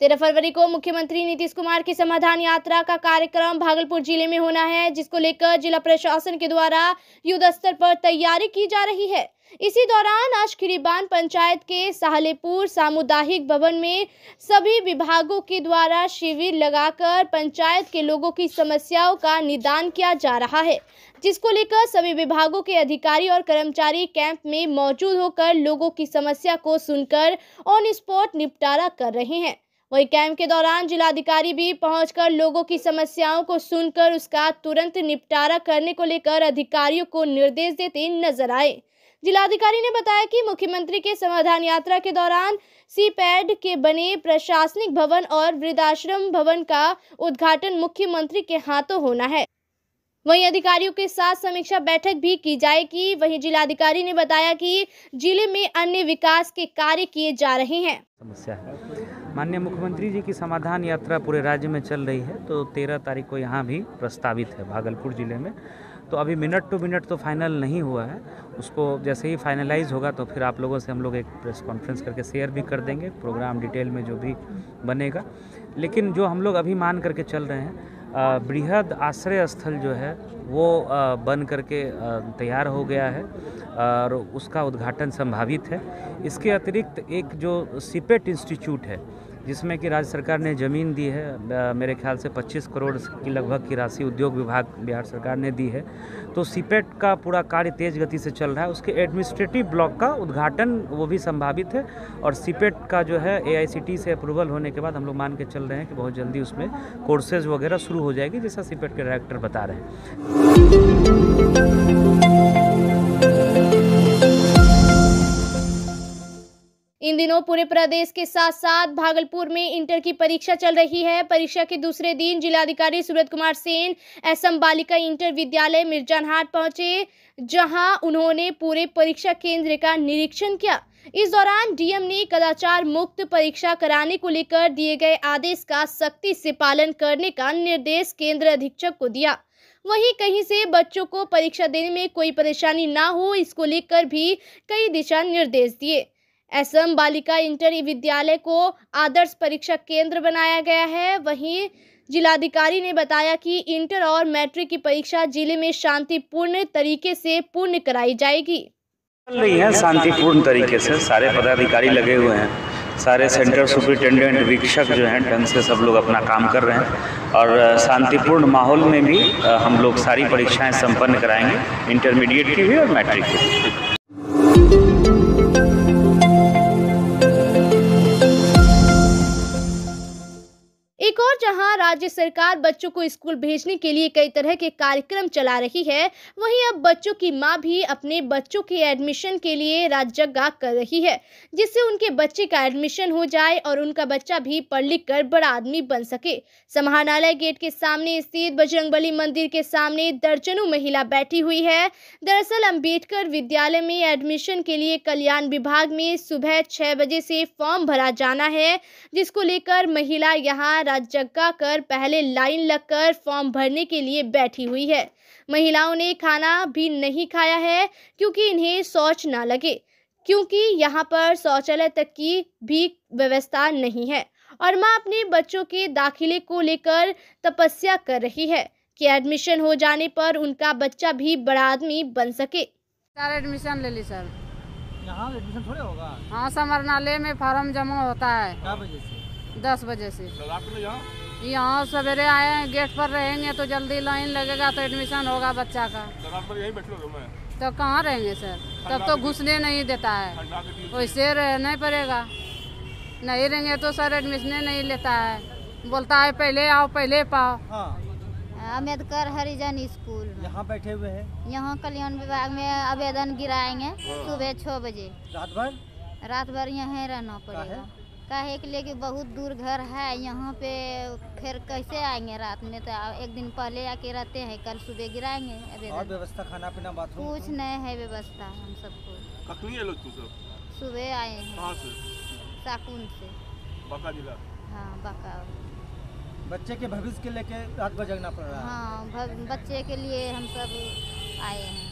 13 फरवरी को मुख्यमंत्री नीतीश कुमार की समाधान यात्रा का कार्यक्रम भागलपुर जिले में होना है, जिसको लेकर जिला प्रशासन के द्वारा युद्ध स्तर पर तैयारी की जा रही है। इसी दौरान आज खीरीबान पंचायत के साहलेपुर सामुदायिक भवन में सभी विभागों के द्वारा शिविर लगाकर पंचायत के लोगों की समस्याओं का निदान किया जा रहा है, जिसको लेकर सभी विभागों के अधिकारी और कर्मचारी कैंप में मौजूद होकर लोगों की समस्या को सुनकर ऑन स्पॉट निपटारा कर रहे हैं। वही कैंप के दौरान जिलाधिकारी भी पहुंचकर लोगों की समस्याओं को सुनकर उसका तुरंत निपटारा करने को लेकर अधिकारियों को निर्देश देते नजर आए। जिलाधिकारी ने बताया कि मुख्यमंत्री के समाधान यात्रा के दौरान सीपैड के बने प्रशासनिक भवन और वृद्धाश्रम भवन का उद्घाटन मुख्यमंत्री के हाथों होना है। वहीं अधिकारियों के साथ समीक्षा बैठक भी की जाएगी। वहीं जिलाधिकारी ने बताया कि जिले में अन्य विकास के कार्य किए जा रहे हैं। समस्या है, माननीय मुख्यमंत्री जी की समाधान यात्रा पूरे राज्य में चल रही है, तो 13 तारीख को यहाँ भी प्रस्तावित है भागलपुर जिले में। तो अभी मिनट टू मिनट तो फाइनल नहीं हुआ है, उसको जैसे ही फाइनलाइज होगा तो फिर आप लोगों से हम लोग एक प्रेस कॉन्फ्रेंस करके शेयर भी कर देंगे प्रोग्राम डिटेल में जो भी बनेगा। लेकिन जो हम लोग अभी मान करके चल रहे हैं, बृहद आश्रय स्थल जो है वो बन करके तैयार हो गया है और उसका उद्घाटन संभावित है। इसके अतिरिक्त एक जो सीपेट इंस्टीट्यूट है जिसमें कि राज्य सरकार ने ज़मीन दी है, मेरे ख्याल से 25 करोड़ की लगभग की राशि उद्योग विभाग बिहार सरकार ने दी है। तो सीपेट का पूरा कार्य तेज गति से चल रहा है, उसके एडमिनिस्ट्रेटिव ब्लॉक का उद्घाटन वो भी संभावित है। और सीपेट का जो है AICTE से अप्रूवल होने के बाद हम लोग मान के चल रहे हैं कि बहुत जल्दी उसमें कोर्सेज वगैरह शुरू हो जाएगी, जैसा सीपेट के डायरेक्टर बता रहे हैं। इन दिनों पूरे प्रदेश के साथ साथ भागलपुर में इंटर की परीक्षा चल रही है। परीक्षा के दूसरे दिन जिलाधिकारी सूरत कुमार सेन SM बालिका इंटर विद्यालय मिर्जानहाट पहुंचे, जहां उन्होंने पूरे परीक्षा केंद्र का निरीक्षण किया। इस दौरान DM ने कदाचार मुक्त परीक्षा कराने को लेकर दिए गए आदेश का सख्ती से पालन करने का निर्देश केंद्र अधीक्षक को दिया। वहीं कहीं से बच्चों को परीक्षा देने में कोई परेशानी ना हो, इसको लेकर भी कई दिशा निर्देश दिए। SM बालिका इंटर विद्यालय को आदर्श परीक्षा केंद्र बनाया गया है। वहीं जिलाधिकारी ने बताया कि इंटर और मैट्रिक की परीक्षा जिले में शांतिपूर्ण तरीके से पूर्ण कराई जाएगी। चल रही है शांतिपूर्ण तरीके से, सारे पदाधिकारी लगे हुए हैं, सारे सेंटर सुपरिटेंडेंट वीक्षक जो हैं ढंग से सब लोग अपना काम कर रहे हैं और शांतिपूर्ण माहौल में भी हम लोग सारी परीक्षाएं संपन्न कराएंगे, इंटरमीडिएट की भी और मैट्रिक की भी। एक और जहां राज्य सरकार बच्चों को स्कूल भेजने के लिए कई तरह के कार्यक्रम चला रही है, वहीं अब बच्चों की मां भी अपने बच्चों के एडमिशन के लिए रात जगह कर रही है, जिससे उनके बच्चे का एडमिशन हो जाए और उनका बच्चा भी पढ़ लिख कर बड़ा आदमी बन सके। समाहरणालय गेट के सामने स्थित बजरंगबली मंदिर के सामने दर्जनों महिला बैठी हुई है। दरअसल अंबेडकर विद्यालय में एडमिशन के लिए कल्याण विभाग में सुबह 6 बजे से फॉर्म भरा जाना है, जिसको लेकर महिला यहाँ जगह कर पहले लाइन लगकर फॉर्म भरने के लिए बैठी हुई है। महिलाओं ने खाना भी नहीं खाया है क्योंकि इन्हें शौच ना लगे, क्योंकि यहाँ पर शौचालय तक की भी व्यवस्था नहीं है और माँ अपने बच्चों के दाखिले को लेकर तपस्या कर रही है कि एडमिशन हो जाने पर उनका बच्चा भी बड़ा आदमी बन सके। सर एडमिशन ले ली सर। यहाँ एडमिशन थोड़े होगा। हाँ, समाहरणालय में फॉर्म जमा होता है। क्या बजे से? 10 बजे से। यहाँ सवेरे आए हैं, गेट पर रहेंगे तो जल्दी लाइन लगेगा तो एडमिशन होगा बच्चा का। यहीं बैठ लो में। तो कहाँ रहेंगे सर, तब तो घुसने नहीं देता है, वैसे रहना पड़ेगा। नहीं रहेंगे तो सर एडमिशन नहीं लेता है, बोलता है पहले आओ पहले पाओ। अम्बेडकर हरिजन स्कूल यहाँ बैठे हुए हैं। यहाँ कल्याण विभाग में आवेदन गिराएंगे सुबह 6 बजे। रात भर यहाँ रहना पड़ेगा। काहे के लिए कि बहुत दूर घर है, यहाँ पे फिर कैसे आएंगे रात में, तो एक दिन पहले आके रहते हैं, कल सुबह गिराएंगे आवेदन। और व्यवस्था खाना पीना बाथरूम कुछ नहीं है व्यवस्था हम सबको। कखनी है लोग तू सब? सुबह आए हैं। कहाँ से? साकुन से। बांका जिला? हाँ, बांका। बच्चे के भविष्य के लेके रात भर जगना पड़ रहा है। हाँ, बच्चे के लिए हम सब आए हैं।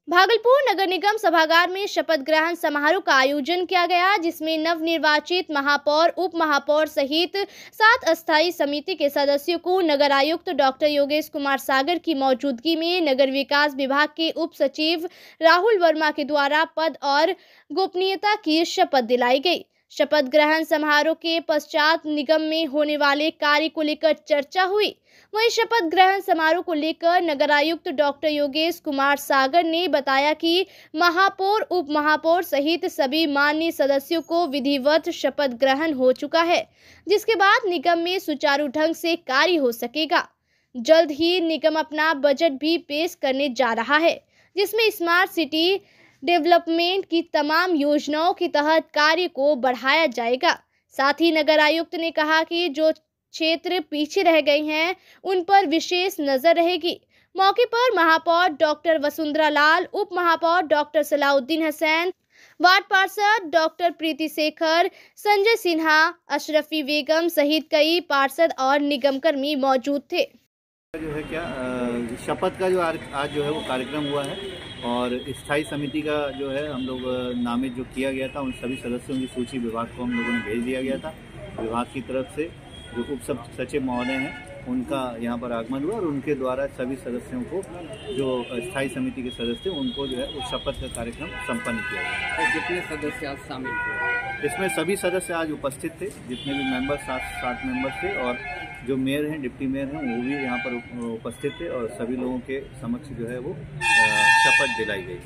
भागलपुर नगर निगम सभागार में शपथ ग्रहण समारोह का आयोजन किया गया, जिसमें नवनिर्वाचित महापौर, उप महापौर सहित 7 अस्थायी समिति के सदस्यों को नगर आयुक्त डॉक्टर योगेश कुमार सागर की मौजूदगी में नगर विकास विभाग के उप सचिव राहुल वर्मा के द्वारा पद और गोपनीयता की शपथ दिलाई गई। शपथ ग्रहण समारोह के पश्चात निगम में होने वाले कार्य को लेकर चर्चा हुई। वहीं शपथ ग्रहण समारोह को लेकर नगर आयुक्त डॉक्टर योगेश कुमार सागर ने बताया कि महापौर, उप महापौर सहित सभी माननीय सदस्यों को विधिवत शपथ ग्रहण हो चुका है, जिसके बाद निगम में सुचारू ढंग से कार्य हो सकेगा। जल्द ही निगम अपना बजट भी पेश करने जा रहा है, जिसमें स्मार्ट सिटी डेवलपमेंट की तमाम योजनाओं के तहत कार्य को बढ़ाया जाएगा। साथ ही नगर आयुक्त ने कहा कि जो क्षेत्र पीछे रह गए हैं उन पर विशेष नजर रहेगी। मौके पर महापौर डॉक्टर वसुंधरा लाल, उप महापौर डॉक्टर सलाउद्दीन हसैन, वार्ड पार्षद डॉक्टर प्रीति शेखर, संजय सिन्हा, अशरफी बेगम सहित कई पार्षद और निगम कर्मी मौजूद थे। जो है क्या शपथ का जो आज जो है वो कार्यक्रम हुआ है और स्थायी समिति का जो है हम लोग नामित जो किया गया था उन सभी सदस्यों की सूची विभाग को हम लोगों ने भेज दिया गया था। विभाग की तरफ से जो उप सचिव महोदय हैं उनका यहाँ पर आगमन हुआ और उनके द्वारा सभी सदस्यों को जो स्थायी समिति के सदस्य उनको जो है उस शपथ का कार्यक्रम संपन्न किया गया। और कितने सदस्य आज शामिल हुए? इसमें सभी सदस्य आज उपस्थित थे, जितने भी मेंबर 7 मेंबर थे और जो मेयर हैं, डिप्टी मेयर हैं, वो भी यहाँ पर उपस्थित थे और सभी लोगों के समक्ष जो है वो शपथ दिलाई गई।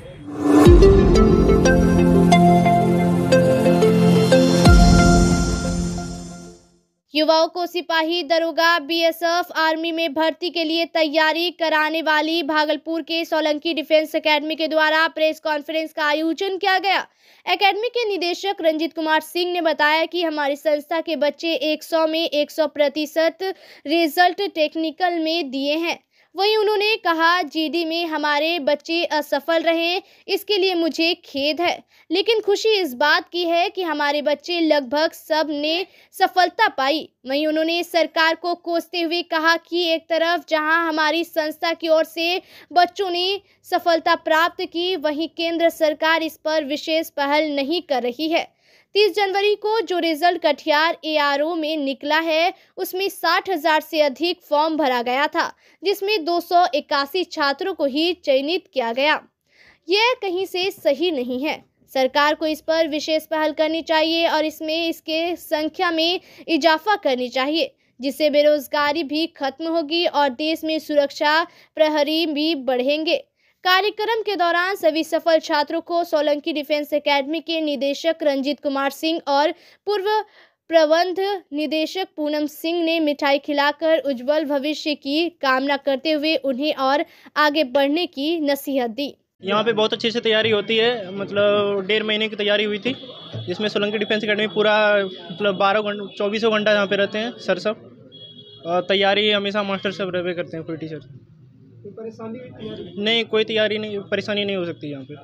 युवाओं को सिपाही, दरोगा, बीएसएफ, आर्मी में भर्ती के लिए तैयारी कराने वाली भागलपुर के सोलंकी डिफेंस एकेडमी के द्वारा प्रेस कॉन्फ्रेंस का आयोजन किया गया। एकेडमी के निदेशक रंजीत कुमार सिंह ने बताया कि हमारी संस्था के बच्चे 100 में 100% रिजल्ट टेक्निकल में दिए हैं। वहीं उन्होंने कहा जीडी में हमारे बच्चे असफल रहे, इसके लिए मुझे खेद है, लेकिन खुशी इस बात की है कि हमारे बच्चे लगभग सब ने सफलता पाई। वहीं उन्होंने सरकार को कोसते हुए कहा कि एक तरफ जहां हमारी संस्था की ओर से बच्चों ने सफलता प्राप्त की, वहीं केंद्र सरकार इस पर विशेष पहल नहीं कर रही है। 30 जनवरी को जो रिजल्ट कटिहार ARO में निकला है उसमें 60,000 से अधिक फॉर्म भरा गया था, जिसमें 281 छात्रों को ही चयनित किया गया। यह कहीं से सही नहीं है। सरकार को इस पर विशेष पहल करनी चाहिए और इसके संख्या में इजाफा करनी चाहिए, जिससे बेरोजगारी भी खत्म होगी और देश में सुरक्षा प्रहरी भी बढ़ेंगे। कार्यक्रम के दौरान सभी सफल छात्रों को सोलंकी डिफेंस एकेडमी के निदेशक रंजीत कुमार सिंह और पूर्व प्रबंध निदेशक पूनम सिंह ने मिठाई खिलाकर उज्जवल भविष्य की कामना करते हुए उन्हें और आगे बढ़ने की नसीहत दी। यहाँ पे बहुत अच्छे से तैयारी होती है, मतलब 1.5 महीने की तैयारी हुई थी, जिसमें सोलंकी डिफेंस एकेडमी पूरा मतलब 24 घंटा यहाँ पे रहते हैं सर सब, और तैयारी हमेशा मास्टर सब रहे करते हैं। कोई टीचर नहीं, कोई तैयारी नहीं, परेशानी नहीं हो सकती यहाँ पे।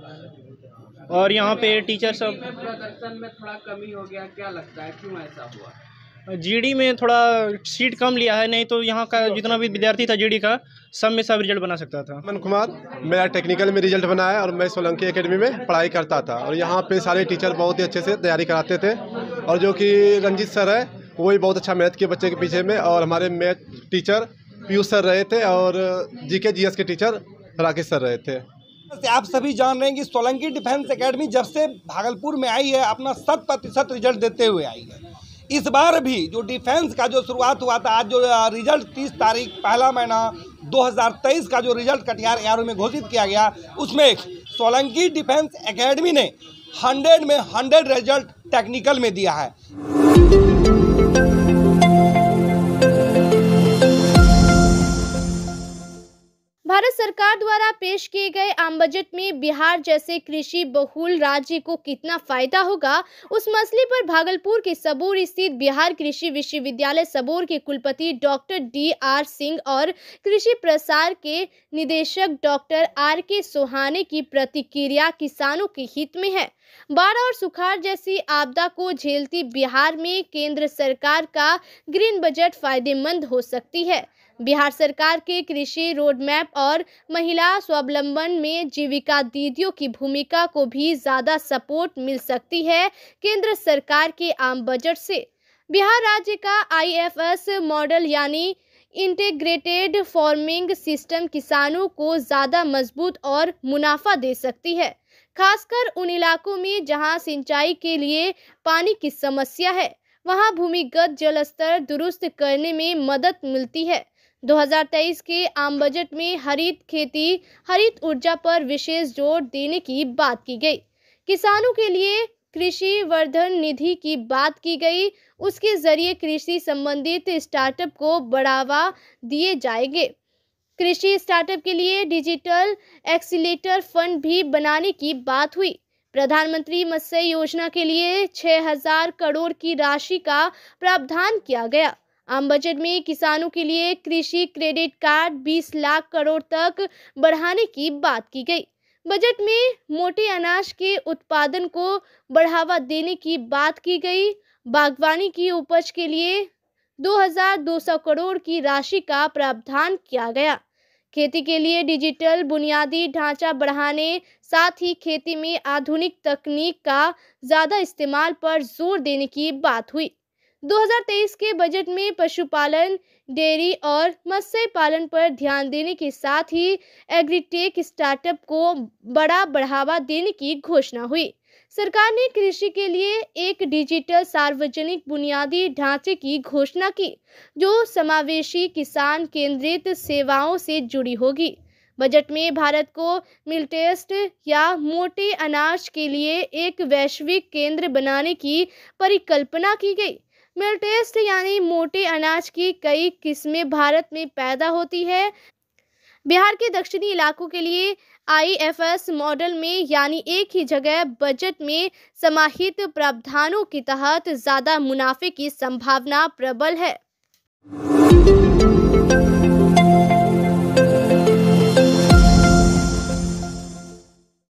और यहाँ पे टीचर सब प्रदर्शन में थोड़ा कमी हो गया, क्या लगता है क्यों ऐसा हुआ? जीडी में थोड़ा सीट कम लिया है, नहीं तो यहाँ का जितना भी विद्यार्थी था जीडी का सब में सब रिजल्ट बना सकता था। अमन कुमार, मेरा टेक्निकल में रिजल्ट बना है और मैं सोलंकी एकेडमी में पढ़ाई करता था और यहाँ पे सारे टीचर बहुत ही अच्छे से तैयारी कराते थे और जो कि रंजीत सर है वो भी बहुत अच्छा मैथ के बच्चे के पीछे में, और हमारे मैथ टीचर पीयूष सर रहे थे और जीके जीएस के टीचर राकेश सर रहे थे। आप सभी जान रहे हैं कि सोलंकी डिफेंस एकेडमी जब से भागलपुर में आई है अपना 100% रिजल्ट देते हुए आई है। इस बार भी जो डिफेंस का जो शुरुआत हुआ था, आज जो रिजल्ट 30 तारीख पहला महीना 2023 का जो रिजल्ट कटिहार ARO में घोषित किया गया, उसमें सोलंकी डिफेंस एकेडमी ने 100 में 100 रिजल्ट टेक्निकल में दिया है। भारत सरकार द्वारा पेश किए गए आम बजट में बिहार जैसे कृषि बहुल राज्य को कितना फायदा होगा, उस मसले पर भागलपुर के सबौर स्थित बिहार कृषि विश्वविद्यालय सबौर के कुलपति डॉक्टर DR सिंह और कृषि प्रसार के निदेशक डॉक्टर RK सोहाने की प्रतिक्रिया किसानों के हित में है। बाढ़ और सुखाड़ जैसी आपदा को झेलती बिहार में केंद्र सरकार का ग्रीन बजट फायदेमंद हो सकती है। बिहार सरकार के कृषि रोड मैप और महिला स्वावलंबन में जीविका दीदियों की भूमिका को भी ज्यादा सपोर्ट मिल सकती है केंद्र सरकार के आम बजट से। बिहार राज्य का IFS मॉडल यानी इंटीग्रेटेड फार्मिंग सिस्टम किसानों को ज्यादा मजबूत और मुनाफा दे सकती है, खासकर उन इलाकों में जहां सिंचाई के लिए पानी की समस्या है। वहां भूमिगत जल स्तर दुरुस्त करने में मदद मिलती है। 2023 के आम बजट में हरित खेती, हरित ऊर्जा पर विशेष जोर देने की बात की गई। किसानों के लिए कृषि वर्धन निधि की बात की गई। उसके जरिए कृषि संबंधित स्टार्टअप को बढ़ावा दिए जाएंगे। कृषि स्टार्टअप के लिए डिजिटल एक्सीलेटर फंड भी बनाने की बात हुई। प्रधानमंत्री मत्स्य योजना के लिए 6000 करोड़ की राशि का प्रावधान किया गया। आम बजट में किसानों के लिए कृषि क्रेडिट कार्ड 20 लाख करोड़ तक बढ़ाने की बात की गई। बजट में मोटे अनाज के उत्पादन को बढ़ावा देने की बात की गई। बागवानी की उपज के लिए 2200 करोड़ की राशि का प्रावधान किया गया। खेती के लिए डिजिटल बुनियादी ढांचा बढ़ाने, साथ ही खेती में आधुनिक तकनीक का ज्यादा इस्तेमाल पर जोर देने की बात हुई। 2023 के बजट में पशुपालन, डेयरी और मत्स्य पालन पर ध्यान देने के साथ ही एग्रीटेक स्टार्टअप को बड़ा बढ़ावा देने की घोषणा हुई। सरकार ने कृषि के लिए एक डिजिटल सार्वजनिक बुनियादी ढांचे की घोषणा की, जो समावेशी किसान केंद्रित सेवाओं से जुड़ी होगी। बजट में भारत को मिलटेस्ट या मोटे अनाज के लिए एक वैश्विक केंद्र बनाने की परिकल्पना की गई। मिलटेस्ट यानी मोटे अनाज की कई किस्में भारत में पैदा होती है। बिहार के दक्षिणी इलाकों के लिए IFS मॉडल में यानी एक ही जगह बजट में समाहित प्रावधानों के तहत ज्यादा मुनाफे की संभावना प्रबल है।